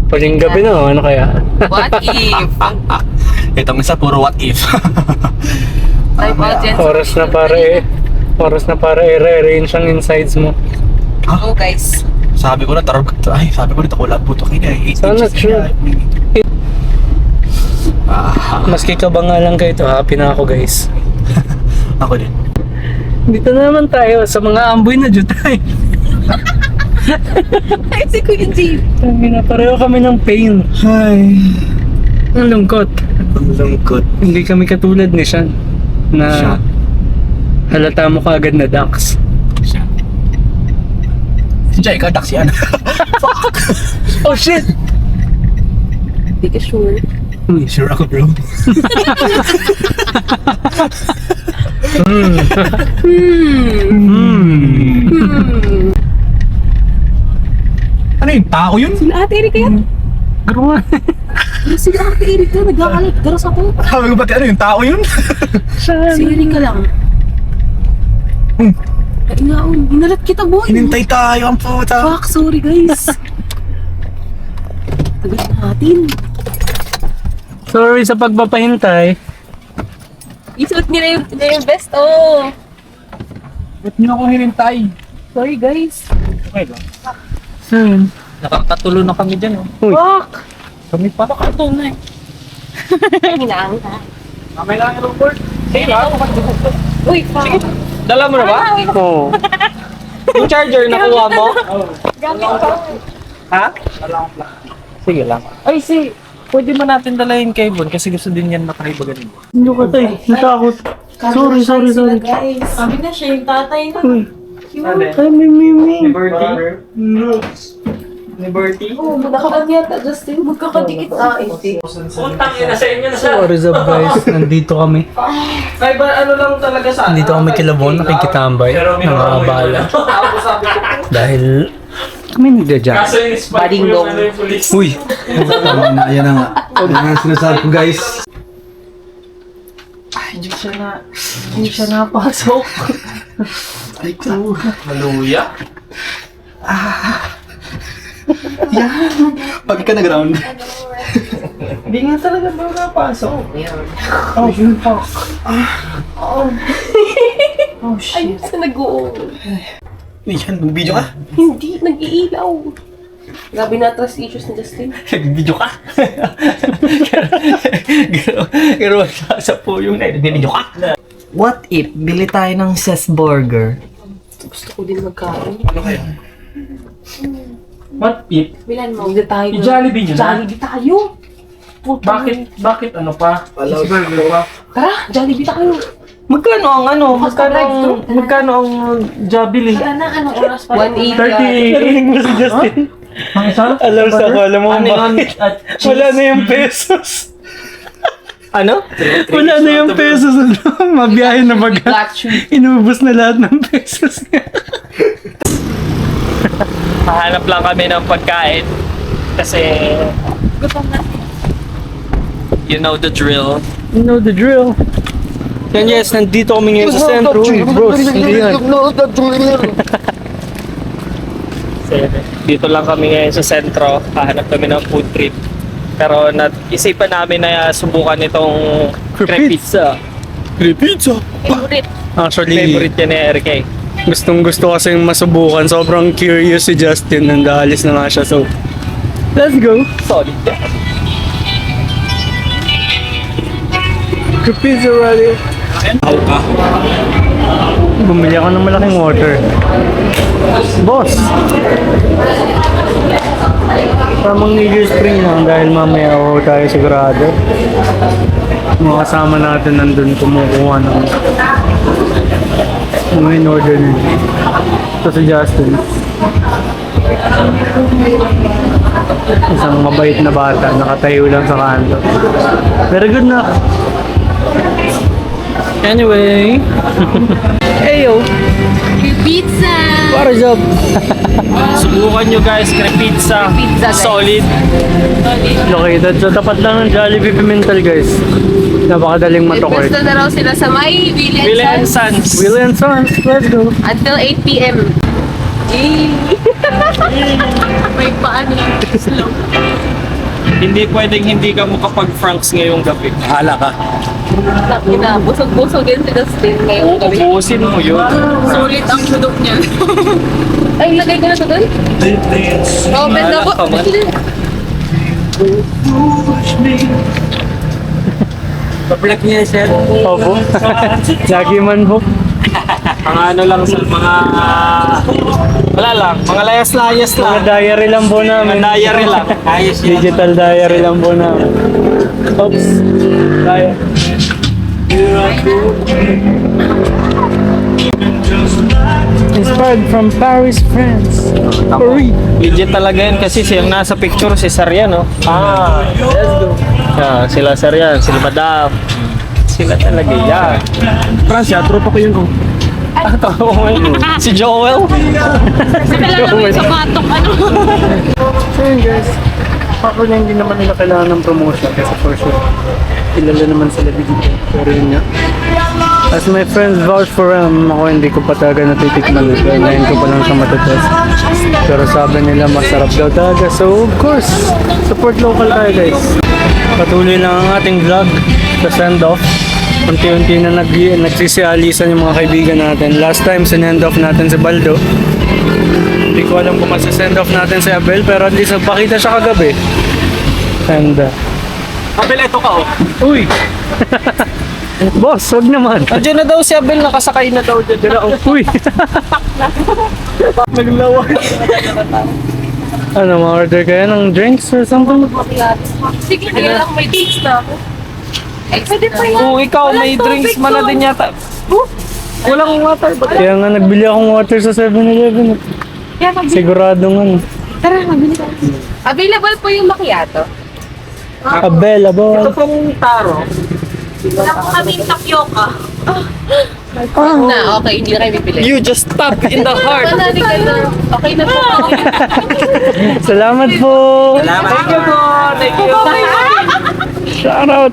Paging gabi na, ano kaya? What if? Itong isa puro what if. Type out yan. Oras na para i-rearrange ang insides mo. Go guys. Sabi ko na tarog. Ay, sabi ko na takulab puto kaya 8 Sana inches. true. Maski ka ba nga lang kayo ito, happy na ako guys. Ako din. Dito na naman tayo sa mga amboy na jutay. Ay, si Kuya G. Pareho kami ng pain. Hi. Ang lungkot. Ang lungkot. Hindi kami katulad ni Sean na Siya. Halata mo kaagad na Dax. Jay, kadak siya. Fuck! Oh shit! Hindi ka sure. Sure ako, bro. Ano yung tao yun? Sila Ate Erika yan? Garuan. Sila Ate Erika, nagkakalit. Daras ako. Sabi ko ba ano yung tao yun? Si Erika lang. Ay nga, hinalat kita, boy. Hinintay tayo ang puta. Fuck, sorry guys. Tagal natin. Sorry sa pagpapahintay. Isuot nila yung best, oh. Ba't niyo ako hinintay? Sorry guys. Saan? Nakakatulo na kami dyan, oh. Uy. Fuck! Kami pa nakatulo eh. Ay, hinaang ha. Mamay lang yung board. Sige lang, Uy, fuck. Dala mo na ba? Oo. Yung charger nakuha mo? Gamit ko. Ha? Sige lang. Ay, pwede ba natin dala yung kay Bon? Kasi gusto din yan makaiba ganun. Hindi ka tayo. Natakot. Sorry. Guys, sabi na siya yung tatay na. Uy. Ay, Mimi. Bertie? Ni Bertie? Oo, magkakadikit yata, Justin. Magkakadikit na. Puntang ina sa inyo na siya. What is up guys? Nandito kami. Ay, ba ano lang talaga sa Nandito kami kila Bon, nakikitambay. Nangangabahala. Dahil kami nagja-jam. Kaso yung spike Badingdong. yung yung police. Uy. Tama na, yan na nga. Yan ang sinasabi ko, guys. Hindi siya napasok. Ay, ko. Maluya? Pag ka nag-round. Hindi nga talaga ba napasok? Oh, yun pa. Oh, shit. Ayun sa nag-uong. Yan, video ka? Hindi, nag-iilaw. Grabe na trust issues ni Justin. Video ka? Pero sa po yung video ka? What if bili tayo ng Ses Burger? Gusto ko din magkain. Ano kaya? What if? Bilan mo. Hindi tayo. I-Jollibee nyo na? Jollibee tayo. Puta. Bakit ano pa? Cheeseburger pa? Tara, Jollibee tayo. Magkano ang ano? Drive-thru. Magkano ang Jollibee? Wala na, anong oras pa? 180. 30. Narinig mo si Justin? Ang isa? Alam sa ko, alam mo Ano yun? bakit? At Wala na yung pesos. ano? Wala na yung pesos. Mabiyahe na baga. Got you. Inubos na lahat ng pesos niya. Mahanap lang kami ng pagkain. Kasi Gutom na. you know the drill. You know the drill. Yan yes, nandito kami ngayon sa sentro. Uy, bros, hindi yan. Dito lang kami ngayon sa sentro. Hahanap kami ng food trip. Pero isipan namin na subukan itong crepe pizza. Crepe pizza. Favorite. Actually, Favorite yan ni Eric eh. gustong gusto kasing masubukan. Sobrang curious si Justin. Nandaalis na nga siya. So, let's go. Solid. Crepe pizza ready. Bumili ako ng malaking water. Boss! Tamang New Year's spring lang dahil mamaya ako tayo sigurado. Mga kasama natin nandun kumukuha ng mga in-order nila. Ito si Justin. Isang mabait na bata, nakatayo lang sa kanto. Very good na. Anyway. Heyo! Pizza! What is up? Subukan nyo guys, crepe pizza. Pizza, guys. Solid. Located sa tapat lang ng Jollibee Pimentel, guys. Napakadaling matukoy. Pwesto na raw sila sa may Willie Willie and and Sons Sons. Will and Sons, let's go. until 8 p.m. Yay! May paano slow. Hindi pwedeng hindi ka makapag-franks ngayong gabi. Bahala ka. Takina, busog-busog yan si Justin ngayong gabi. Ubusin mo yun. Sulit ang tudok niya. Ay, lagay ko na to dun? Oh, benda po. Wala pa man. Paplak niya siya. Opo. Lagi man po. Ang ano lang sa mga... wala lang, mga layas-layas Mga lang. diary lang po namin. Mga diary lang. Ayos yan. Digital diary lang po namin. Oops. Diary. card from Paris, France. Paris. Legit talaga yan kasi siyang nasa picture si Sarian, no? Let's go. Sila Sarian, sila Madam. Sila talaga yan. Francia, tropa ko yun. Oh. Si Joel. Kilala mo yung sapatok, ano? So yun guys, ako na hindi naman nila kailangan ng promotion kasi for sure, kilala naman sila dito. Pero yun nga. As my friends vouch for ako hindi ko pa talaga natitikman ito. Ngayon ko pa lang siya matatest. Pero sabi nila masarap daw talaga. So of course, support local tayo guys. Patuloy lang ang ating vlog sa send off. Unti-unti na nagsisialisan yung mga kaibigan natin. Last time, sinend off natin si Baldo. Hindi ko alam kung masasend off natin si Abel, pero at least nagpakita siya kagabi. And, Abel, ito ka, oh. uy! Boss, wag naman. Andiyan na daw si Abel, nakasakay na daw dyan. Uy! Naglawan. Ano, ma-order kayo ng drinks or something? Sige, kaya lang may drinks na ako. Ay, pwede pa yan. Kung ikaw may drinks man na din yata. Walang water ba? Kaya nga nagbili akong water sa 7-Eleven. Kaya mabili. Siguradong ano. Tara, mabili tayo. Available po yung macchiato. Abel, abo. Ito pong taro. Wala po kami yung tapioca. Na, okay, hindi na kayo bibili. You just tap in the heart. Wala, okay na po. Salamat po. Thank you po. Thank you. Shout out.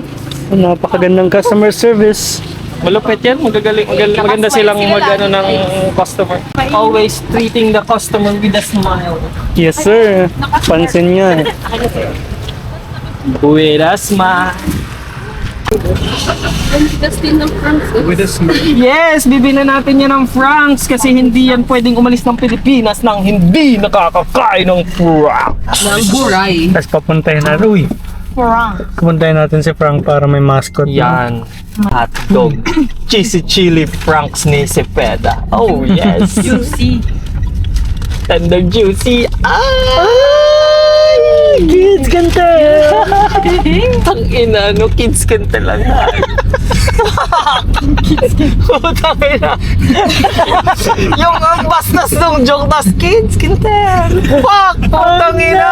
Napakagandang customer service. Malupit yan. Maganda silang mag-ano ng customer. Always treating the customer with a smile. Yes sir. Pansin niya. With a smile. Justin ng France. Yes, bibili natin yan ng francs kasi hindi yan pwedeng umalis ng Pilipinas nang hindi nakakakain ng francs. Ng buray. Tapos papuntahin na Rui. Pupuntahin natin si Frank para may mascot. Yan. Hotdog. Cheesy chili francs ni Cepeda. Oh, yes. Juicy. Tender juicy. Ay! Kids kanta! Tangina, no? Kids kanta lang. Tangina. Yung ang bastas nung joke, tas kids kanta. Fuck! Tangina!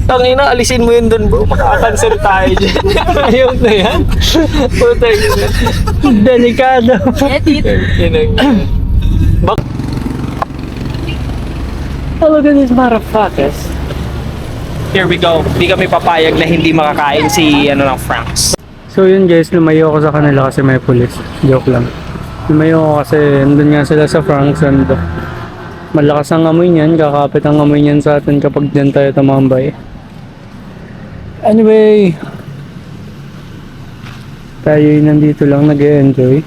Tangina, alisin mo yun dun, bro. Makakancel tayo dyan. Ayaw na yan. Putang ina. Delikado. Bak Oh, look at these motherfuckers. Here we go. Hindi kami papayag na hindi makakain si ng Franks. So yun guys, lumayo ako sa kanila kasi may pulis. Joke lang. Lumayo ako kasi nandun nga sila sa Franks and malakas ang amoy niyan. Kakapit ang amoy niyan sa atin kapag dyan tayo tumambay. Anyway, tayo nandito lang nag-e-enjoy.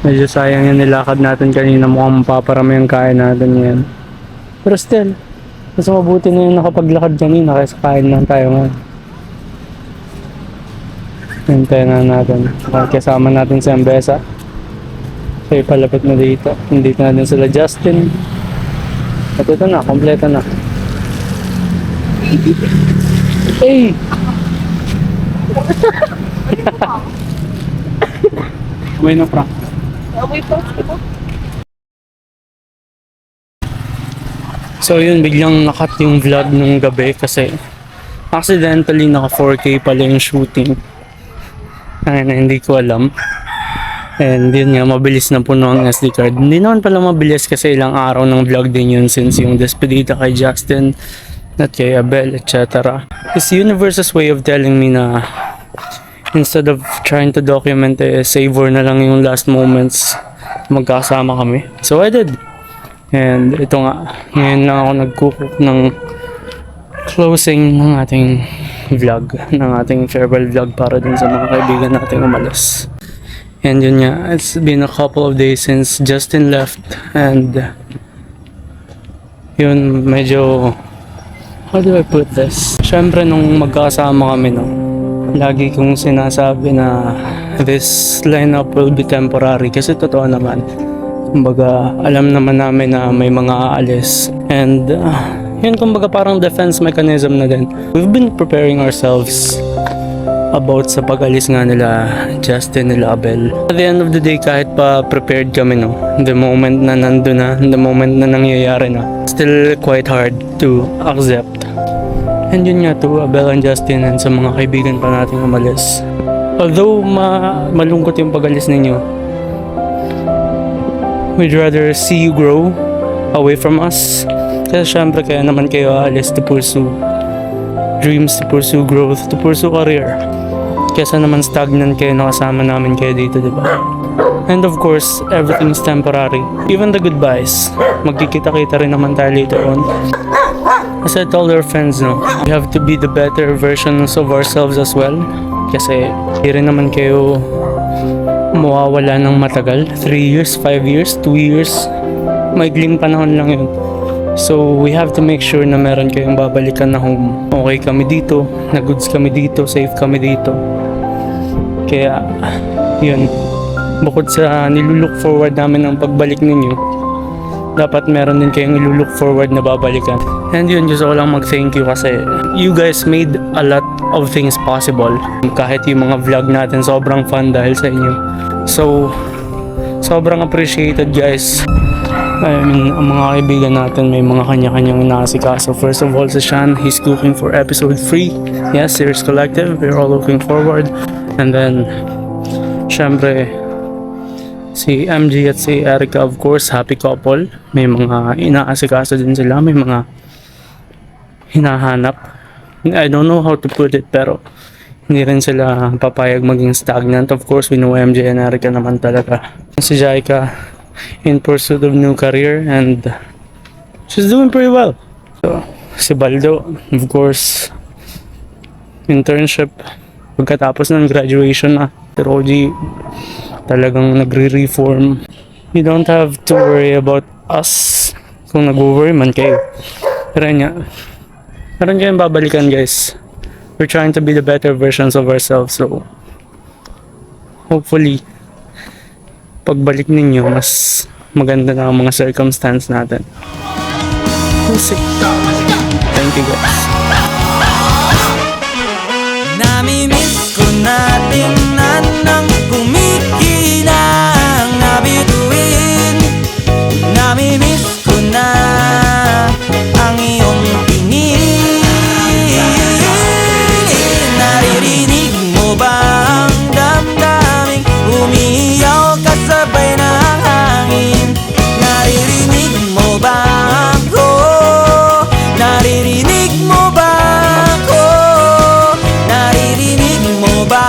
Medyo sayang yung nilakad natin kanina, mukhang mapaparami yung kain natin yan. Pero still, mas mabuti na yung nakapaglakad kanina kaysa kain lang tayo ngayon. Hintayin na natin. Kasama natin si Ambesa. So ipalapit na dito. Nandito na din sila Justin. At ito na, kompleto na. Hey! May na Frank. So yun, biglang nakat yung vlog nung gabi kasi accidentally naka 4K pala yung shooting. Ay, na hindi ko alam. And yun nga, mabilis na puno ang SD card. Hindi naman pala mabilis kasi ilang araw ng vlog din yun since yung despedida kay Justin at kay Abel, etc. This universe's way of telling me na instead of trying to document savor na lang yung last moments magkasama kami. So I did. And ito nga, ngayon lang ako nag-cook ng closing ng ating vlog, ng ating farewell vlog para dun sa mga kaibigan nating umalis. And yun nga, it's been a couple of days since Justin left and yun, medyo, how do I put this? Syempre nung magkasama kami lagi kong sinasabi na this lineup will be temporary kasi totoo naman. Kumbaga, alam naman namin na may mga aalis. And yun kumbaga parang defense mechanism na din. We've been preparing ourselves about sa pag-alis nga nila Justin, nila Abel. At the end of the day, kahit pa prepared kami, no, the moment na nandun na, the moment na nangyayari na, still quite hard to accept. And yun nga to Abel and Justin and sa mga kaibigan pa nating umalis. Although malungkot yung pag-alis ninyo, we'd rather see you grow away from us. Kasi syempre kaya naman kayo aalis to pursue dreams, to pursue growth, to pursue career. Kesa naman stagnant kayo, nakasama namin kayo dito, diba? And of course, everything's temporary. Even the goodbyes. Magkikita-kita rin naman tayo later on. As I told our friends, no, we have to be the better versions of ourselves as well. Kasi hindi rin naman kayo mawawala ng matagal. 3 years, 5 years, 2 years. Maigling panahon lang yun. So we have to make sure na meron kayong babalikan na home. Okay kami dito, na goods kami dito, safe kami dito. Kaya yun, bukod sa nilulook forward namin ng pagbalik ninyo, dapat meron din kayong nilulook forward na babalikan. And yun, gusto ko lang mag-thank you kasi you guys made a lot of things possible. Kahit yung mga vlog natin, sobrang fun dahil sa inyo. So, sobrang appreciated guys. I mean, ang mga kaibigan natin may mga kanya-kanyang inaasikaso. First of all, si Sean, he's cooking for episode 3. Yes, Series Collective, we're all looking forward. And then, syempre, si MG at si Erica, of course, happy couple. May mga inaasikaso din sila, may mga hinahanap. I don't know how to put it, pero hindi rin sila papayag maging stagnant. Of course, we know MJ and Erica naman talaga. Si Jaika, in pursuit of new career, and she's doing pretty well. So, si Baldo, of course, internship pagkatapos ng graduation na. Si Roji talagang nagre-reform. You don't have to worry about us kung nag-worry man kayo. Pero nga, meron kayong babalikan guys. We're trying to be the better versions of ourselves, so hopefully pagbalik ninyo, mas maganda na ang mga circumstance natin. We'll see. Thank you guys. Namimiss ko na tingnan ng kumikinang na bituin. Namimiss ko na ang iyong tingin. Naririnig mo ba ang damdaming umiyaw kasabay ng hangin? Naririnig mo ba ako? Naririnig mo ba ako? Naririnig mo ba